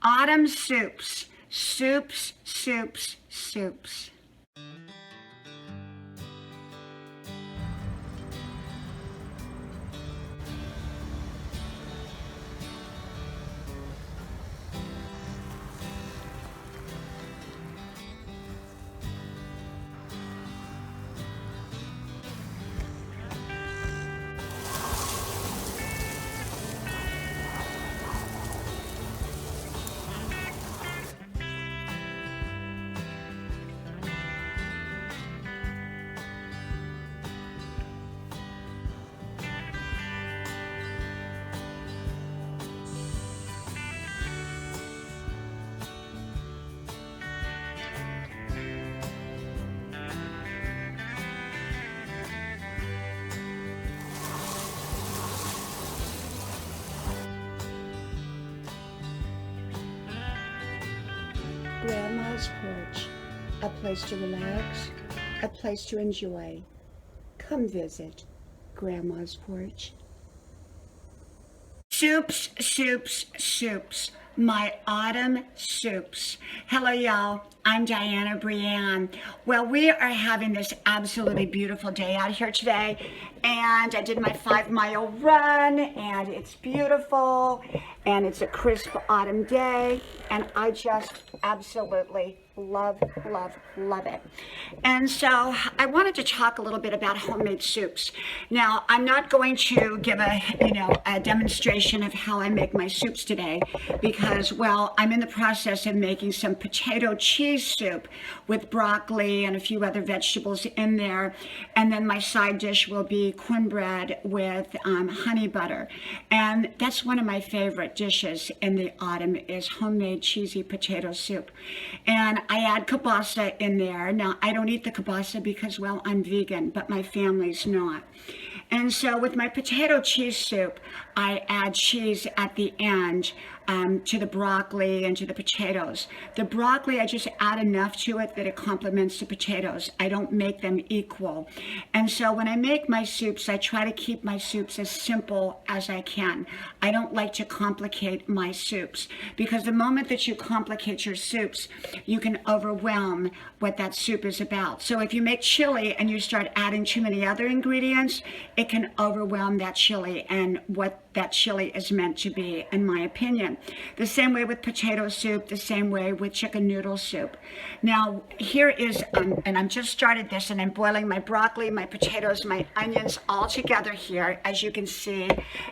Autumn soups, soups, soups, soups. Grandma's porch, a place to relax, a place to enjoy. Come visit Grandma's porch. Soups, soups, soups. My autumn soups. Hello, y'all. I'm Diana Brienne. Well, we are having this absolutely beautiful day out here today, and I did my 5-mile run, and it's beautiful, and it's a crisp autumn day, and I just absolutely love, love, love it. And so I wanted to talk a little bit about homemade soups. Now, I'm not going to give a demonstration of how I make my soups today because, well, I'm in the process of making some potato cheese soup with broccoli and a few other vegetables in there. And then my side dish will be cornbread with honey butter. And that's one of my favorite dishes in the autumn is homemade cheesy potato soup. And I add kielbasa in there. Now, I don't eat the kielbasa because, well, I'm vegan, but my family's not. And so with my potato cheese soup, I add cheese at the end to the broccoli and to the potatoes. The broccoli, I just add enough to it that it complements the potatoes. I don't make them equal. And so when I make my soups, I try to keep my soups as simple as I can. I don't like to complicate my soups because the moment that you complicate your soups, you can overwhelm what that soup is about. So if you make chili and you start adding too many other ingredients, it can overwhelm that chili and what that chili is meant to be, in my opinion. The same way with potato soup, the same way with chicken noodle soup. Now, here is, and I'm just started this, and I'm boiling my broccoli, my potatoes, my onions all together here, as you can see.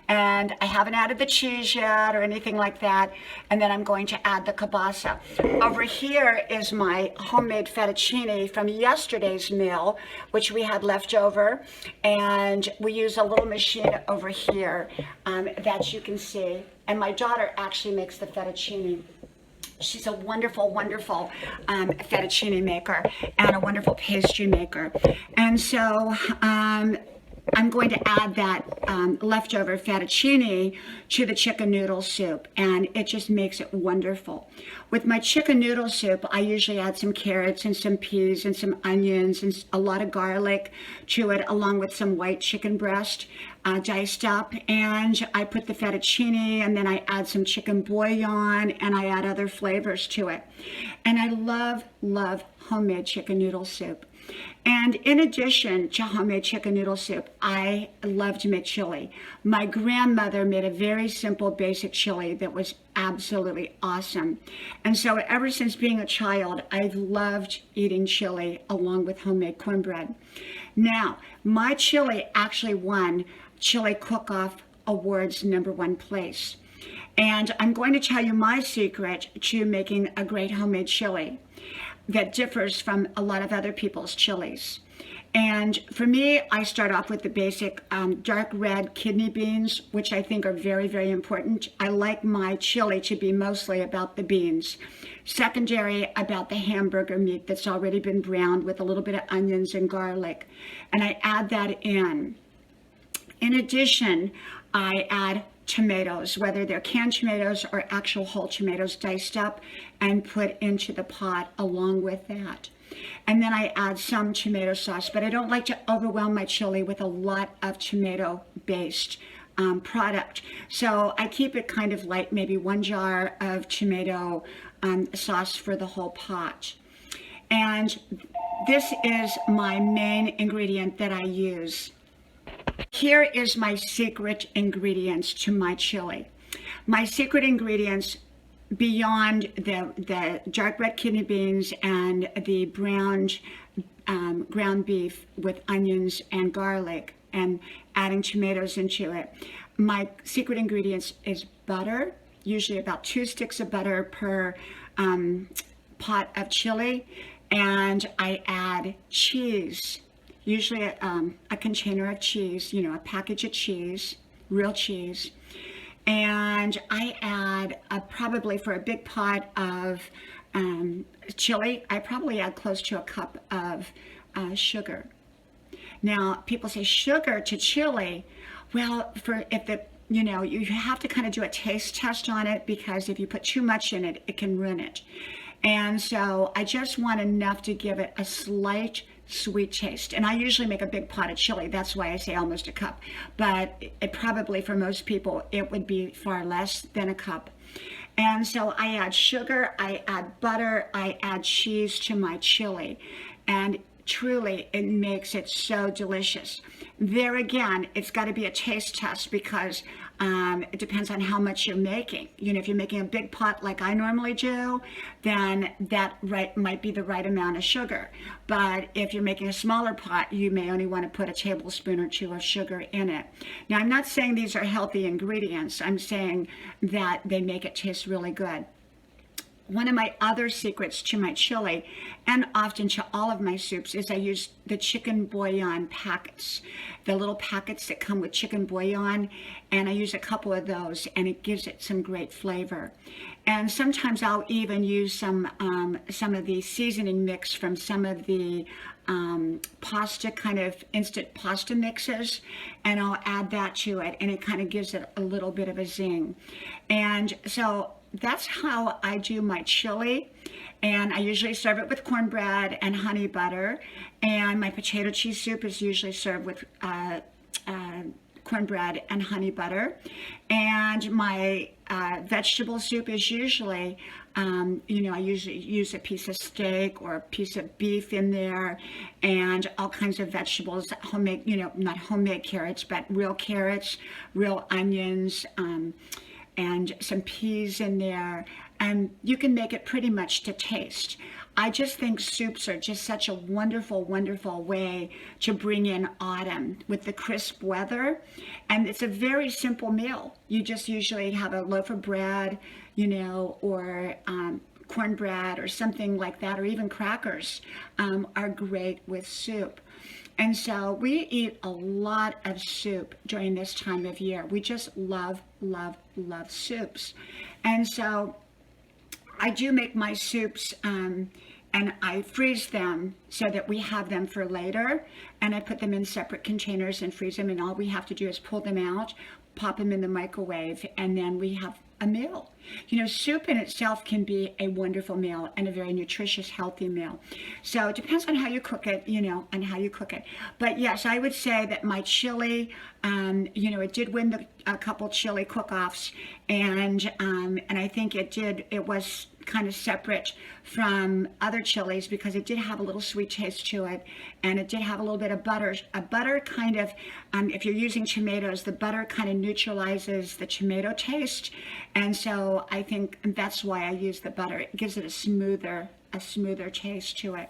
And I haven't added the cheese yet or anything like that. And then I'm going to add the kielbasa. Over here is my homemade fettuccine from yesterday's meal, which we had left over. And we use a little machine over here that you can see. And my daughter actually makes the fettuccine. She's a wonderful, wonderful fettuccine maker and a wonderful pastry maker. And so I'm going to add that leftover fettuccine to the chicken noodle soup, and it just makes it wonderful. With my chicken noodle soup, I usually add some carrots and some peas and some onions and a lot of garlic to it, along with some white chicken breast diced up, and I put the fettuccine, and then I add some chicken bouillon, and I add other flavors to it. And I love, love homemade chicken noodle soup. And in addition to homemade chicken noodle soup, I love to make chili. My grandmother made a very simple, basic chili that was absolutely awesome. And so ever since being a child, I've loved eating chili along with homemade cornbread. Now, my chili actually won Chili Cook-Off Awards #1 place. And I'm going to tell you my secret to making a great homemade chili that differs from a lot of other people's chilies. And for me, I start off with the basic dark red kidney beans, which I think are very, very important. I like my chili to be mostly about the beans. Secondary, about the hamburger meat that's already been browned with a little bit of onions and garlic. And I add that in. In addition, I add tomatoes, whether they're canned tomatoes or actual whole tomatoes diced up and put into the pot along with that. And then I add some tomato sauce, but I don't like to overwhelm my chili with a lot of tomato-based product. So I keep it kind of light, maybe 1 jar of tomato sauce for the whole pot. And this is my main ingredient that I use. Here is my secret ingredients to my chili. My secret ingredients, beyond the dark red kidney beans and the browned ground beef with onions and garlic and adding tomatoes into it, my secret ingredients is butter, usually about 2 sticks of butter per pot of chili, and I add cheese, usually a container of cheese, you know, a package of cheese, real cheese. And I add probably for a big pot of chili, I probably add close to a cup of sugar. Now, people say sugar to chili. Well, you have to kind of do a taste test on it, because if you put too much in it, it can ruin it. And so I just want enough to give it a slight sweet taste. And I usually make a big pot of chili. That's why I say almost a cup. But it probably, for most people, it would be far less than a cup. And so I add sugar, I add butter, I add cheese to my chili. And truly, it makes it so delicious. There again, it's got to be a taste test, because it depends on how much you're making. You know, if you're making a big pot like I normally do, then that might be the right amount of sugar. But if you're making a smaller pot, you may only want to put a tablespoon or 2 of sugar in it. Now, I'm not saying these are healthy ingredients. I'm saying that they make it taste really good. One of my other secrets to my chili, and often to all of my soups, is I use the chicken bouillon packets, the little packets that come with chicken bouillon, and I use a couple of those, and it gives it some great flavor. And sometimes I'll even use some of the seasoning mix from some of the pasta, kind of instant pasta mixes, and I'll add that to it, and it kind of gives it a little bit of a zing. And so that's how I do my chili, and I usually serve it with cornbread and honey butter, and my potato cheese soup is usually served with cornbread and honey butter, and my vegetable soup is usually, I usually use a piece of steak or a piece of beef in there, and all kinds of vegetables, homemade, not homemade carrots, but real carrots, real onions, and some peas in there, and you can make it pretty much to taste. I just think soups are just such a wonderful, wonderful way to bring in autumn with the crisp weather, and it's a very simple meal. You just usually have a loaf of bread, or cornbread or something like that, or even crackers are great with soup. And so we eat a lot of soup during this time of year. We just love, love, love soups. And so I do make my soups, and I freeze them so that we have them for later. And I put them in separate containers and freeze them. And all we have to do is pull them out, pop them in the microwave, and then we have a meal. Soup in itself can be a wonderful meal and a very nutritious, healthy meal. So it depends on how you cook it, and how you cook it. But yes, I would say that my chili, it did win a couple chili cook-offs, and I think it was kind of separate from other chilies because it did have a little sweet taste to it, and it did have a little bit of butter. A butter kind of, if you're using tomatoes, the butter kind of neutralizes the tomato taste, and so I think that's why I use the butter. It gives it a smoother taste to it.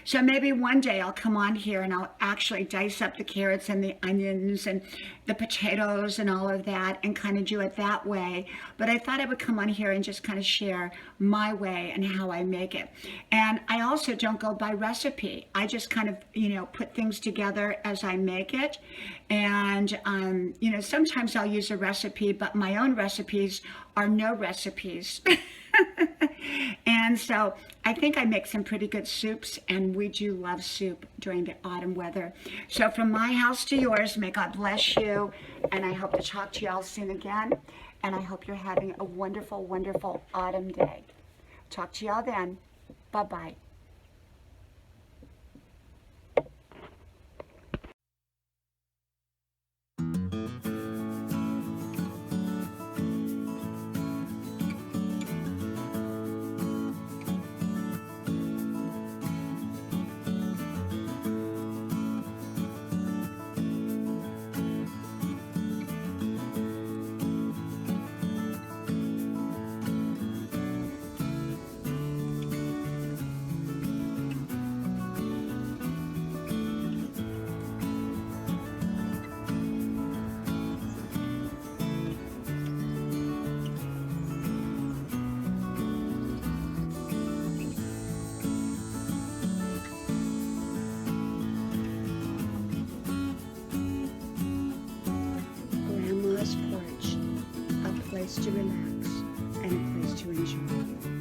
So maybe one day I'll come on here and I'll actually dice up the carrots and the onions and the potatoes and all of that and kind of do it that way. But I thought I would come on here and just kind of share my way and how I make it. And I also don't go by recipe. I just kind of, put things together as I make it. And, sometimes I'll use a recipe, but my own recipes are no recipes. And so I think I make some pretty good soups, and we do love soup during the autumn weather. So from my house to yours, may God bless you, and I hope to talk to you all soon again, and I hope you're having a wonderful, wonderful autumn day. Talk to y'all then. Bye-bye. place to relax and a place to enjoy.